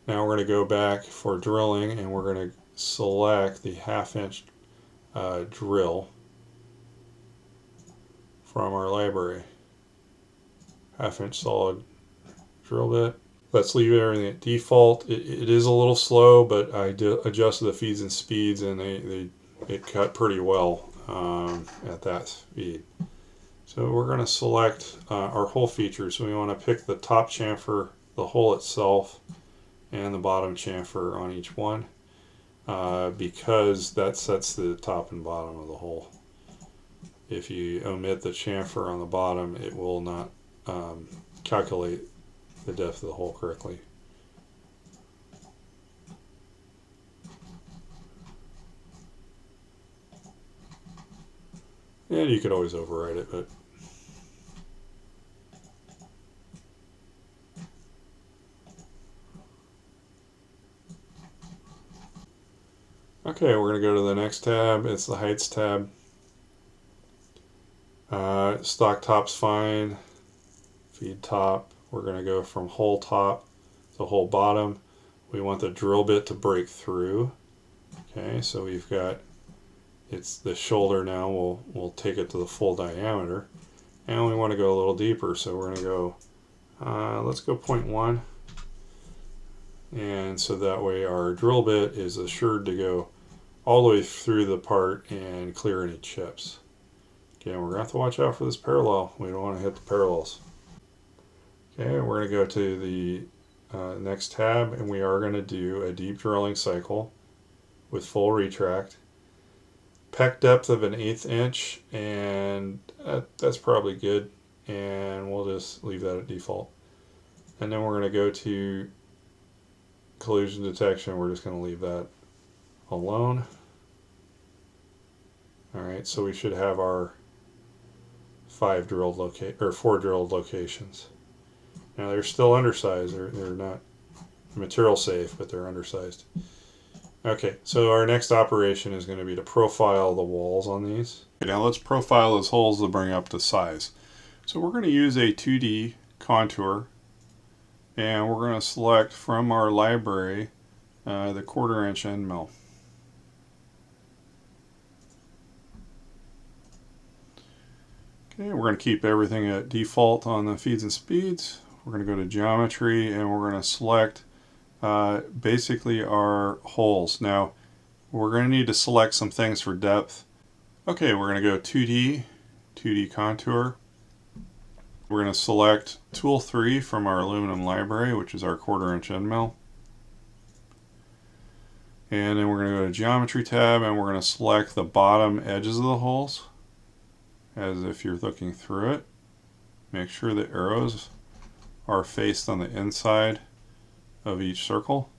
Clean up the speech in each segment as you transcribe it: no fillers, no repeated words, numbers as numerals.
Now we're going to go back for drilling, and we're going to select the 1/2 inch drill from our library. 1/2 inch solid drill bit. Let's leave everything at default. It is a little slow, but I adjusted the feeds and speeds, and it cut pretty well at that speed. So we're going to select our hole features. So we want to pick the top chamfer, the hole itself, and the bottom chamfer on each one, because that sets the top and bottom of the hole. If you omit the chamfer on the bottom, it will not calculate the depth of the hole correctly. And you could always override it, but okay, we're going to go to the next tab. It's the heights tab. Stock top's fine. Feed top. We're going to go from hole top to hole bottom. We want the drill bit to break through. Okay, so we've got, it's the shoulder now. We'll take it to the full diameter. And we want to go a little deeper, so we're going to go, let's go 0.1. And so that way our drill bit is assured to go all the way through the part and clear any chips. Okay, we're going to have to watch out for this parallel. We don't want to hit the parallels. Okay, we're going to go to the next tab, and we are going to do a deep drilling cycle with full retract. Peck depth of 1/8 inch, and that's probably good. And we'll just leave that at default. And then we're going to go to collision detection. We're just going to leave that alone. Alright, so we should have our 4 drilled locations. Now they're still undersized. They're not material safe, but they're undersized. Okay, so our next operation is going to be to profile the walls on these. Okay, now let's profile those holes to bring up to size. So we're going to use a 2D contour, and we're going to select from our library the 1/4 inch end mill. Okay, we're going to keep everything at default on the feeds and speeds. We're going to go to geometry, and we're going to select basically our holes. Now we're going to need to select some things for depth. Okay, we're going to go 2D contour. We're going to select tool 3 from our aluminum library, which is our 1/4 inch end mill. And then we're going to go to geometry tab, and we're going to select the bottom edges of the holes as if you're looking through it. Make sure the arrows are faced on the inside of each circle.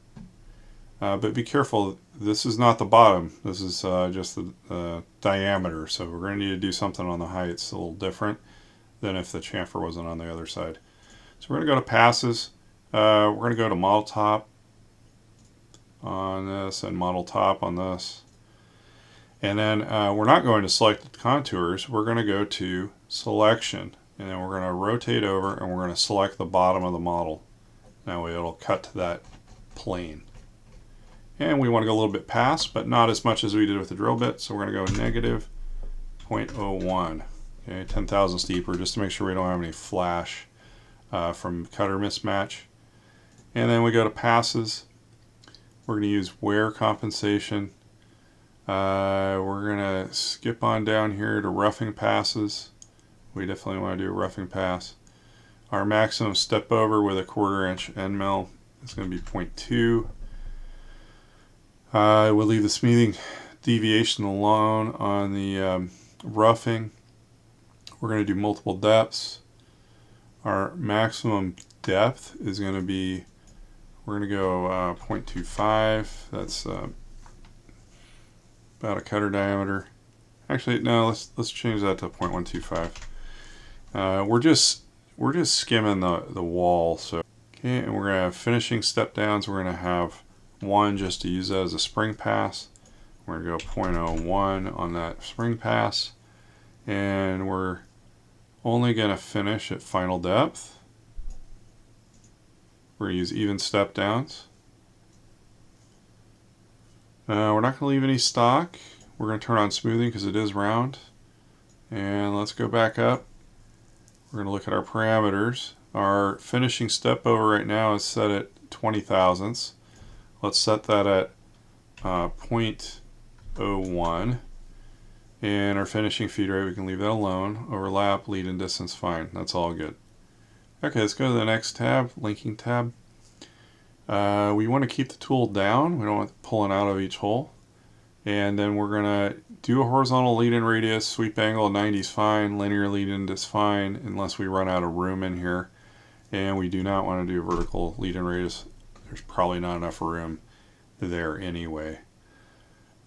But be careful, this is not the bottom. This is just the diameter. So we're going to need to do something on the heights a little different than if the chamfer wasn't on the other side. So we're going to go to passes. We're going to go to model top on this and model top on this. And then we're not going to select the contours. We're going to go to selection. And then we're going to rotate over, and we're going to select the bottom of the model. That way it'll cut to that plane. And we want to go a little bit past, but not as much as we did with the drill bit. So we're going to go negative 0.01. Okay, 10 thousandths deeper, just to make sure we don't have any flash from cutter mismatch. And then we go to passes. We're going to use wear compensation. We're going to skip on down here to roughing passes. We definitely want to do a roughing pass. Our maximum step over with a 1/4 inch end mill is going to be 0.2. We'll leave the smoothing deviation alone on the roughing. We're going to do multiple depths. Our maximum depth is going to be, we're going to go 0.25. That's about a cutter diameter. Actually, no, let's change that to 0.125. We're just skimming the wall. So okay, and we're going to have finishing step downs. We're going to have one just to use that as a spring pass. We're going to go 0.01 on that spring pass, and we're only going to finish at final depth. We're going to use even step downs. We're not going to leave any stock. We're going to turn on smoothing because it is round. And let's go back up. We're going to look at our parameters. Our finishing step over right now is set at 20 thousandths. Let's set that at 0.01. And our finishing feed rate, we can leave that alone. Overlap, lead and distance, fine. That's all good. Okay, let's go to the next tab, linking tab. We want to keep the tool down. We don't want it pulling out of each hole. And then we're going to do a horizontal lead-in radius. Sweep angle of 90 is fine. Linear lead-in is fine unless we run out of room in here. And we do not want to do a vertical lead-in radius. There's probably not enough room there anyway.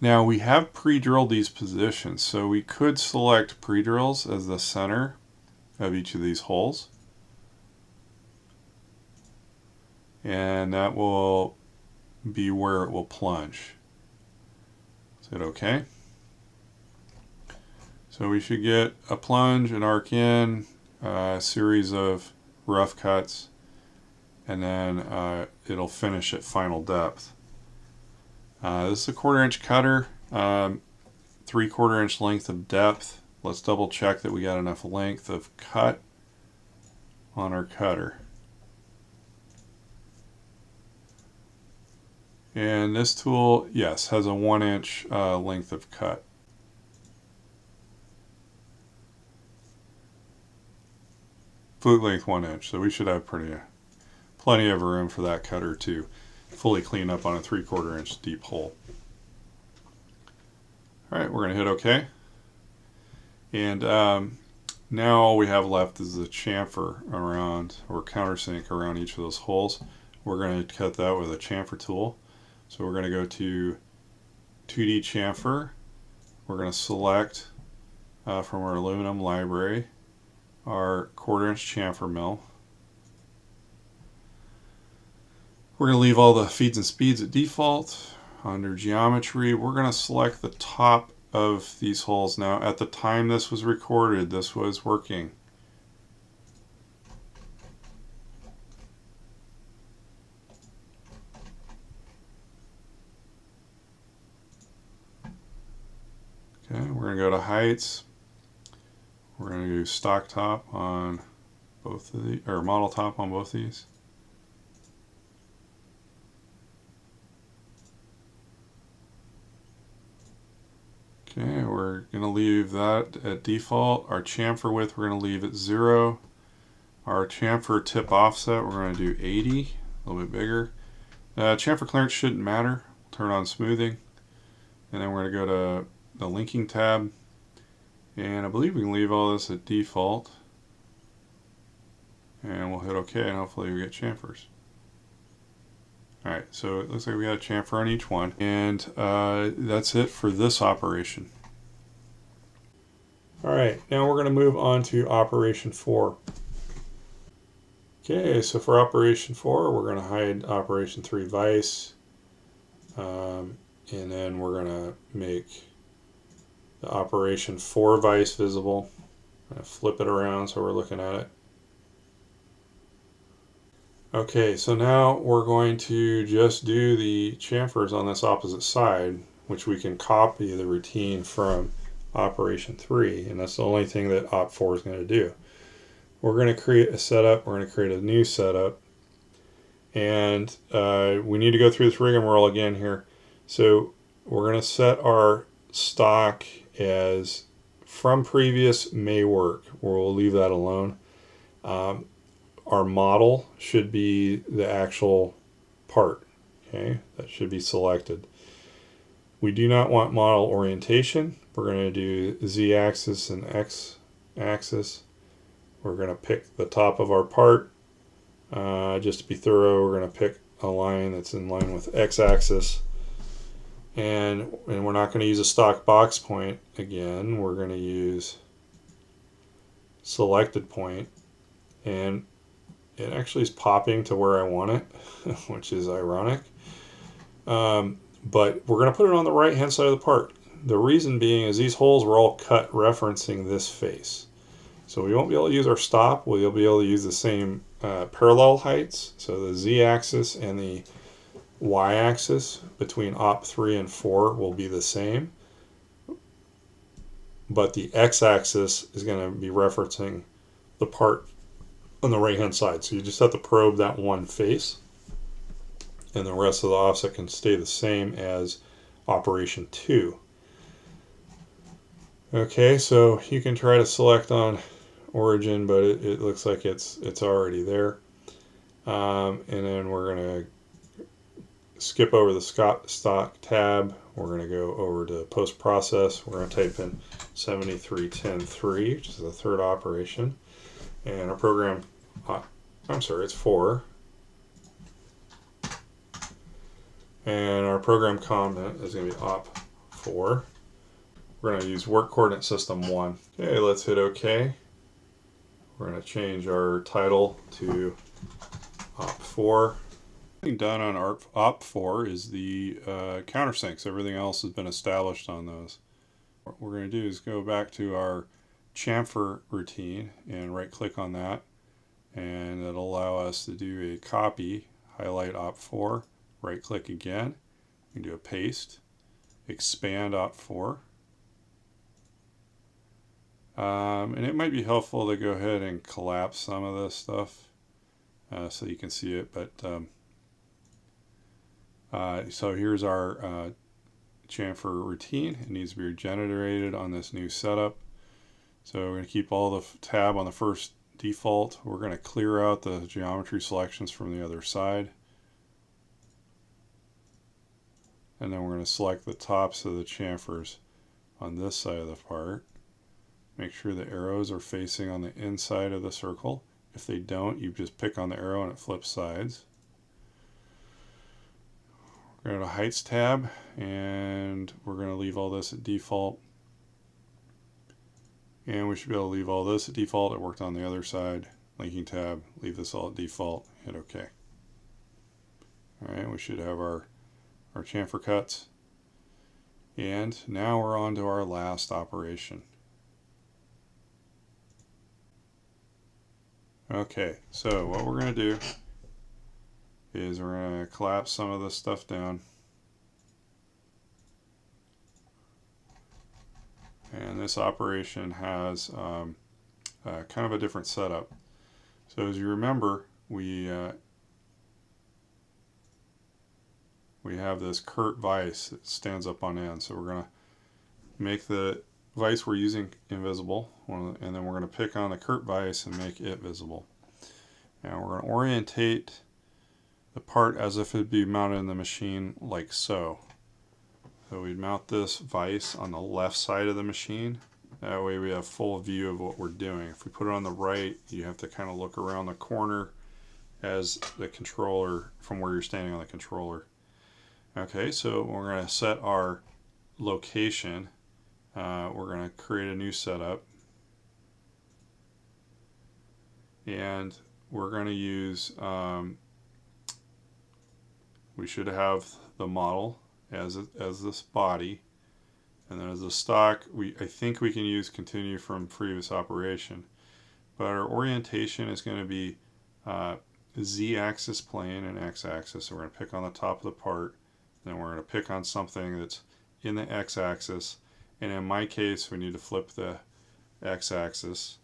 Now we have pre-drilled these positions, so we could select pre-drills as the center of each of these holes. And that will be where it will plunge. Hit OK. So we should get a plunge, an arc in, a series of rough cuts, and then it'll finish at final depth. This is a 1/4 inch cutter, 3/4 inch length of depth. Let's double check that we got enough length of cut on our cutter. And this tool, yes, has a 1 inch length of cut. Flute length 1 inch, so we should have plenty of room for that cutter to fully clean up on a 3/4 inch deep hole. All right, we're going to hit OK. And now all we have left is the chamfer around, or countersink around each of those holes. We're going to cut that with a chamfer tool. So we're going to go to 2D chamfer. We're going to select from our aluminum library our 1/4 inch chamfer mill. We're going to leave all the feeds and speeds at default. Under geometry, we're going to select the top of these holes. Now, at the time this was recorded, this was working. Okay, we're going to go to heights. We're going to do stock top on both of the, or model top on both these. Okay, we're going to leave that at default. Our chamfer width we're going to leave at 0. Our chamfer tip offset we're going to do 80, a little bit bigger. Chamfer clearance shouldn't matter. Turn on smoothing. And then we're going to go to the linking tab. And I believe we can leave all this at default. And we'll hit OK, and hopefully we get chamfers. Alright, so it looks like we got a chamfer on each one. And that's it for this operation. Alright, now we're going to move on to operation 4. Okay, so for operation 4, we're going to hide operation 3 vise. And then we're going to make the operation 4 vise visible. I'm going to flip it around so we're looking at it. Okay, so now we're going to just do the chamfers on this opposite side, which we can copy the routine from operation 3, and that's the only thing that op 4 is going to do. We're going to create a setup, we're going to create a new setup, and we need to go through this rigmarole again here. So we're going to set our stock as from previous may work, we'll leave that alone. Our model should be the actual part, okay, that should be selected. We do not want model orientation. We're going to do Z-axis and X-axis. We're going to pick the top of our part. Just to be thorough, we're going to pick a line that's in line with X-axis. And we're not going to use a stock box point again. We're going to use selected point. And it actually is popping to where I want it, which is ironic. But we're going to put it on the right hand side of the part. The reason being is these holes were all cut referencing this face. So we won't be able to use our stop. We'll be able to use the same parallel heights. So the Z-axis and the y-axis between op3 and 4 will be the same, but the x-axis is going to be referencing the part on the right hand side. So you just have to probe that one face, and the rest of the offset can stay the same as operation 2. Okay, so you can try to select on origin, but it looks like it's already there. And then we're going to skip over the stock tab. We're going to go over to post process. We're going to type in 7310.3, which is the third operation. And our program, I'm sorry, it's 4. And our program comment is going to be op4. We're going to use work coordinate system 1. Okay, let's hit OK. We're going to change our title to op4. Everything done on op4 is the countersinks. Everything else has been established on those. What we're going to do is go back to our chamfer routine and right click on that, and it'll allow us to do a copy, highlight op4, right click again, we can do a paste, expand op4. And it might be helpful to go ahead and collapse some of this stuff so you can see it, but so here's our chamfer routine. It needs to be generated on this new setup. So we're going to keep all the tab on the first default. We're going to clear out the geometry selections from the other side. And then we're going to select the tops of the chamfers on this side of the part. Make sure the arrows are facing on the inside of the circle. If they don't, you just pick on the arrow and it flips sides. We're going to heights tab, and we're going to leave all this at default. And we should be able to leave all this at default. It worked on the other side. Linking tab, leave this all at default, hit OK. Alright, we should have our chamfer cuts. And now we're on to our last operation. Okay, so what we're going to do is we're going to collapse some of this stuff down. And this operation has kind of a different setup. So as you remember, we have this Kurt vise that stands up on end. So we're going to make the vise we're using invisible, and then we're going to pick on the Kurt vise and make it visible. And we're going to orientate the part as if it would be mounted in the machine like so. So we'd mount this vise on the left side of the machine. That way we have full view of what we're doing. If we put it on the right, you have to kind of look around the corner as the controller, from where you're standing on the controller. Okay, so we're going to set our location. We're going to create a new setup. And we're going to use, we should have the model as this body, and then as a stock, I think we can use continue from previous operation, but our orientation is going to be z-axis plane and x-axis. So we're going to pick on the top of the part, then we're going to pick on something that's in the x-axis, and in my case we need to flip the x-axis,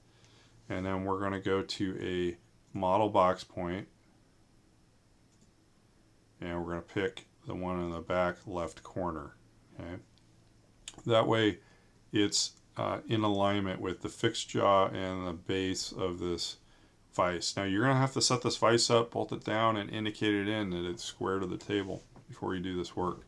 and then we're going to go to a model box point, and we're going to pick the one in the back left corner. Okay, that way it's in alignment with the fixed jaw and the base of this vise. Now you're going to have to set this vise up, bolt it down, and indicate it in that it's square to the table before you do this work.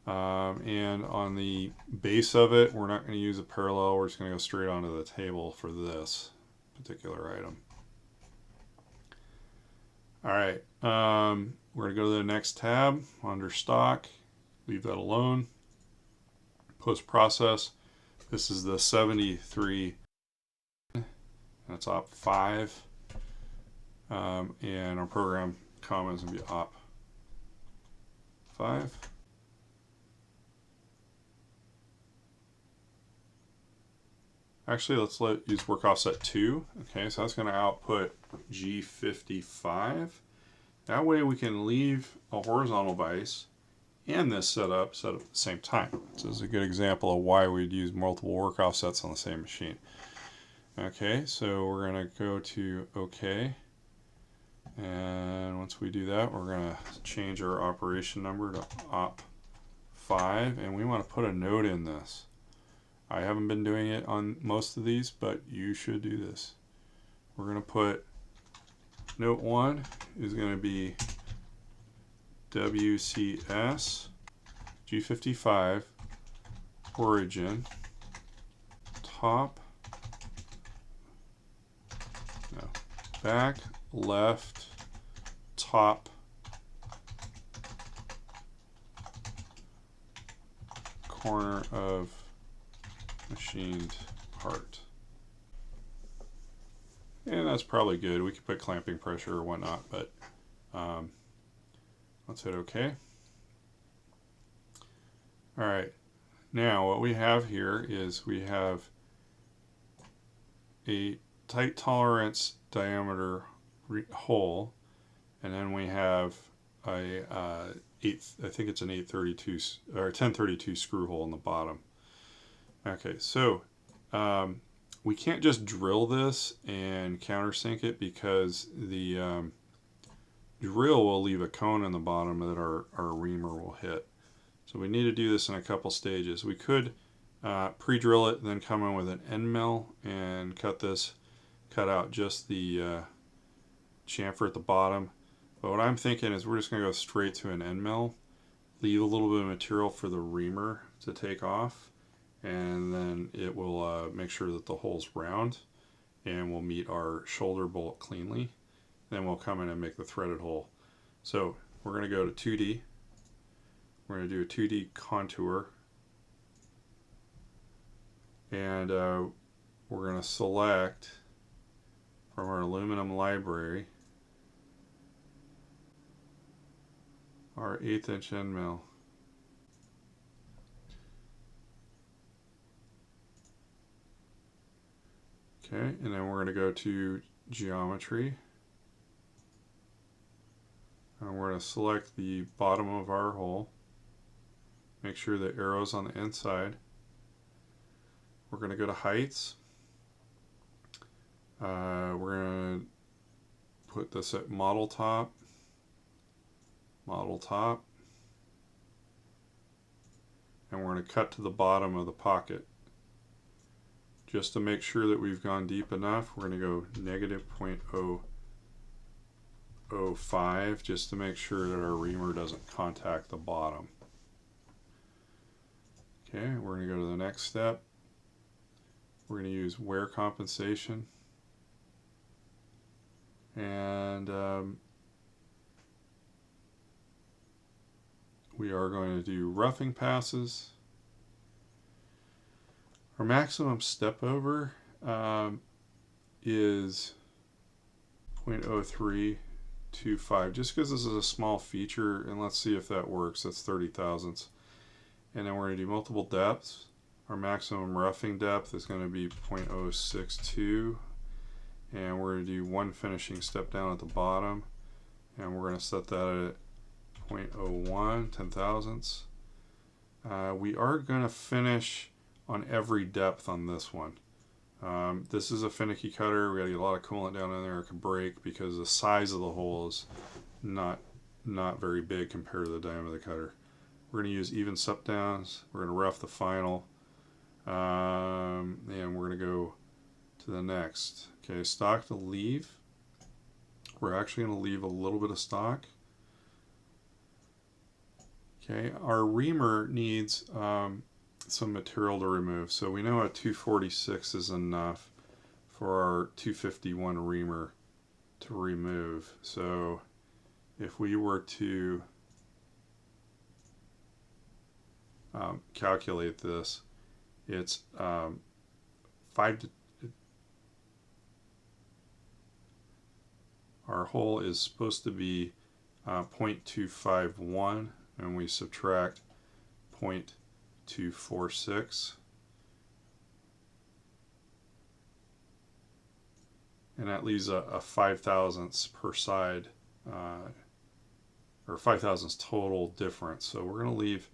And on the base of it, we're not going to use a parallel. We're just going to go straight onto the table for this particular item. Alright, we're going to go to the next tab under stock, leave that alone. Post process, this is the 73, that's op 5, and our program comment is going to be op 5. Actually, let's use work offset 2. Okay, so that's going to output G55. That way we can leave a horizontal vise and this set up at the same time. This is a good example of why we'd use multiple work offsets on the same machine. Okay, so we're going to go to OK. And once we do that, we're going to change our operation number to op5, and we want to put a note in this. I haven't been doing it on most of these, but you should do this. We're going to put note 1 is going to be WCS G55 origin top, no, back left top corner of machined part. And that's probably good. We could put clamping pressure or whatnot, but let's hit OK. All right, now what we have here is we have a tight tolerance diameter hole, and then we have a I think it's an 832 or 1032 screw hole in the bottom. Okay, so we can't just drill this and countersink it because the drill will leave a cone in the bottom that our reamer will hit. So we need to do this in a couple stages. We could pre-drill it, then come in with an end mill and cut out just the chamfer at the bottom. But what I'm thinking is we're just going to go straight to an end mill, leave a little bit of material for the reamer to take off, and then it will make sure that the hole's round and we'll meet our shoulder bolt cleanly. Then we'll come in and make the threaded hole. So we're going to go to 2D. We're going to do a 2D contour, and we're going to select from our aluminum library our 1/8 inch end mill. Okay, and then we're going to go to geometry, and we're going to select the bottom of our hole. Make sure the arrow's on the inside. We're going to go to heights. We're going to put this at model top, and we're going to cut to the bottom of the pocket. Just to make sure that we've gone deep enough, we're going to go negative 0.005 just to make sure that our reamer doesn't contact the bottom. Okay, we're going to go to the next step. We're going to use wear compensation, and we are going to do roughing passes. Our maximum step over is 0.0325, just because this is a small feature, and let's see if that works. That's 30 thousandths. And then we're going to do multiple depths. Our maximum roughing depth is going to be 0.062, and we're going to do one finishing step down at the bottom, and we're going to set that at 0.01, 10 thousandths. We are going to finish on every depth on this one. This is a finicky cutter. We got to get a lot of coolant down in there. It could break because the size of the hole is not very big compared to the diameter of the cutter. We're going to use even step downs. We're going to rough the final, and we're going to go to the next. Okay, stock to leave. We're actually going to leave a little bit of stock. Okay, our reamer needs some material to remove. So we know a 246 is enough for our 251 reamer to remove. So if we were to calculate this, it's our hole is supposed to be 0.251, and we subtract 0.246, and that leaves a 5 thousandths per side or 5 thousandths total difference. So we're going to leave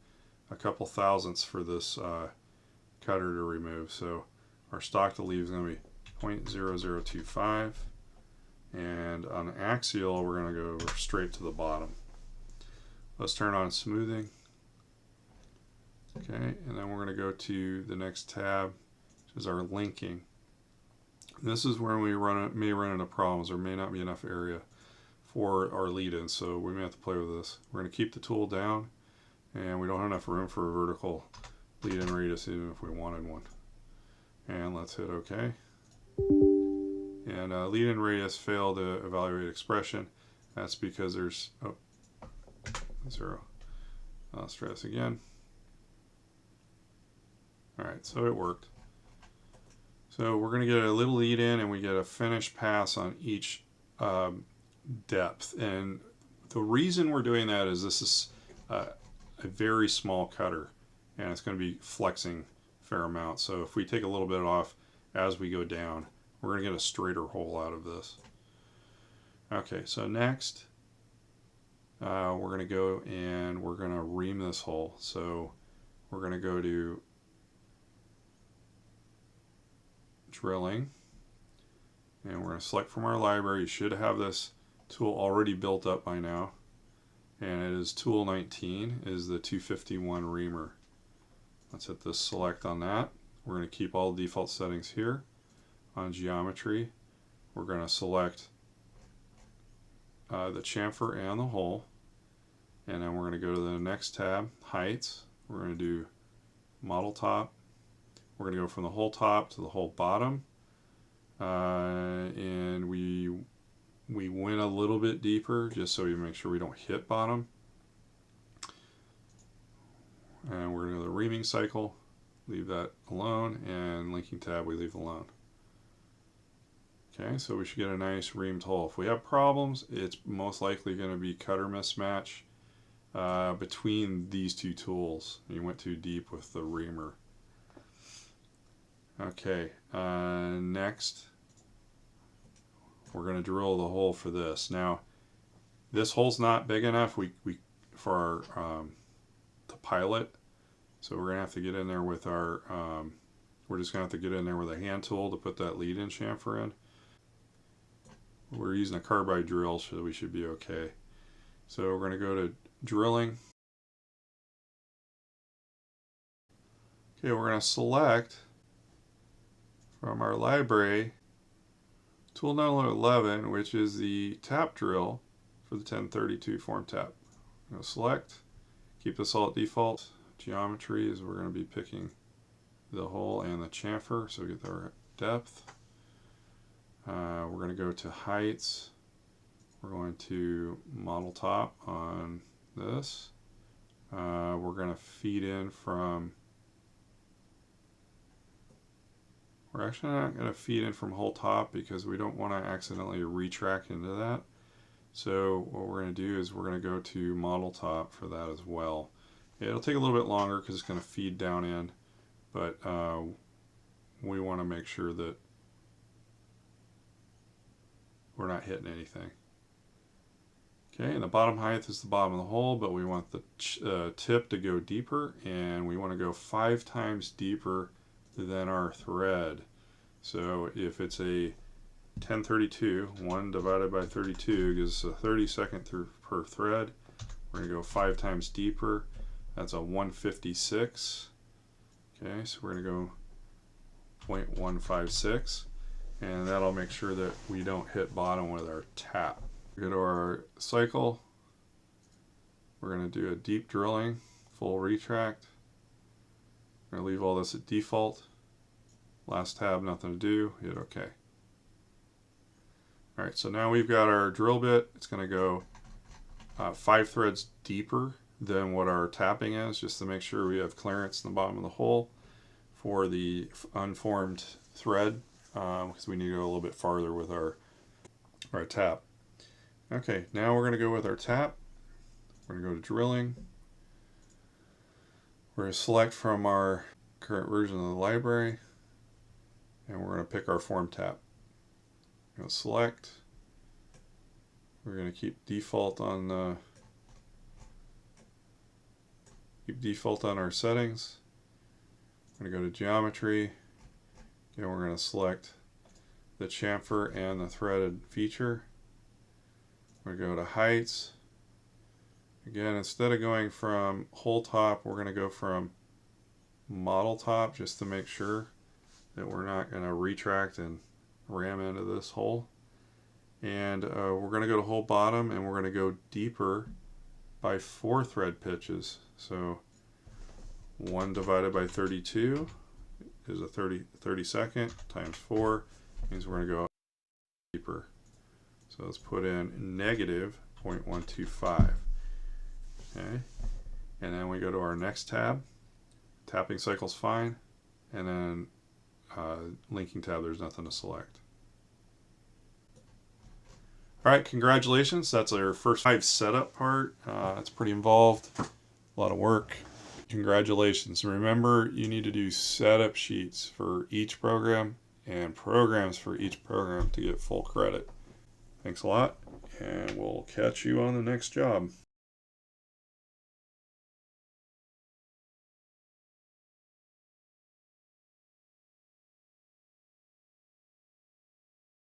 a couple thousandths for this cutter to remove. So our stock to leave is going to be 0.0025, and on axial we're going to go straight to the bottom. Let's turn on smoothing. Okay, and then we're going to go to the next tab, which is our linking. And this is where we may run into problems. There may not be enough area for our lead-in, so we may have to play with this. We're going to keep the tool down, and we don't have enough room for a vertical lead-in radius even if we wanted one. And let's hit OK. And lead-in radius failed to evaluate expression. That's because there's 0. Let's try this again. Alright, so it worked. So we're going to get a little lead in and we get a finished pass on each depth. And the reason we're doing that is this is a very small cutter and it's going to be flexing a fair amount. So if we take a little bit off as we go down, we're going to get a straighter hole out of this. Okay, so next we're going to go and we're going to ream this hole. So we're going to go to drilling, and we're going to select from our library. You should have this tool already built up by now, and it is tool 19 is the 251 reamer. Let's hit this select on that. We're going to keep all the default settings here. On geometry, we're going to select the chamfer and the hole, and then we're going to go to the next tab, heights. We're going to do model top. We're going to go from the whole top to the whole bottom, and we went a little bit deeper just so we make sure we don't hit bottom. And we're going to go to the reaming cycle, leave that alone, and linking tab we leave alone. Okay, so we should get a nice reamed hole. If we have problems, it's most likely going to be cutter mismatch between these two tools. You went too deep with the reamer. Okay, next we're going to drill the hole for this. Now, this hole's not big enough for our to pilot, so we're going to have to get in there with our we're just going to have to get in there with a hand tool to put that lead-in chamfer in. We're using a carbide drill, so we should be okay. So we're going to go to drilling. Okay, we're going to select from our library tool number 11, which is the tap drill for the 1032 form tap. I'm going to select, keep this all at default. Geometry is we're going to be picking the hole and the chamfer, so we get our depth. We're going to go to heights. We're going to model top on this. We're going to feed in from, we're actually not going to feed in from whole top because we don't want to accidentally retract into that. So what we're going to do is we're going to go to model top for that as well. It'll take a little bit longer because it's going to feed down in, but we want to make sure that we're not hitting anything. Okay, and the bottom height is the bottom of the hole, but we want the tip to go deeper, and we want to go 5 times deeper than our thread. So if it's a 1032, 1 divided by 32 gives us a 32nd per thread. We're going to go 5 times deeper. That's a 156. Okay, so we're going to go 0.156. And that'll make sure that we don't hit bottom with our tap. Go to our cycle. We're going to do a deep drilling, full retract. We're going to leave all this at default. Last tab, nothing to do. Hit OK. Alright, so now we've got our drill bit. It's going to go 5 threads deeper than what our tapping is, just to make sure we have clearance in the bottom of the hole for the unformed thread. Because we need to go a little bit farther with our tap. Okay, now we're going to go with our tap. We're going to go to drilling. We're going to select from our current version of the library, and we're going to pick our form tap. We're going to select. We're going to keep default on the Keep default on our settings. I'm going to go to geometry. Again, we're going to select the chamfer and the threaded feature. We're going to go to heights. Again, instead of going from whole top, we're going to go from model top, just to make sure that we're not going to retract and ram into this hole. And we're going to go to whole bottom, and we're going to go deeper by 4 thread pitches. So 1 divided by 32 is a 32nd times 4 means we're going to go deeper. So let's put in negative 0.125. Okay, and then we go to our next tab. Tapping cycle's fine, and then linking tab, there's nothing to select. All right, congratulations. That's our first 5 setup part. It's pretty involved, a lot of work. Congratulations. Remember, you need to do setup sheets for each program and programs for each program to get full credit. Thanks a lot, and we'll catch you on the next job.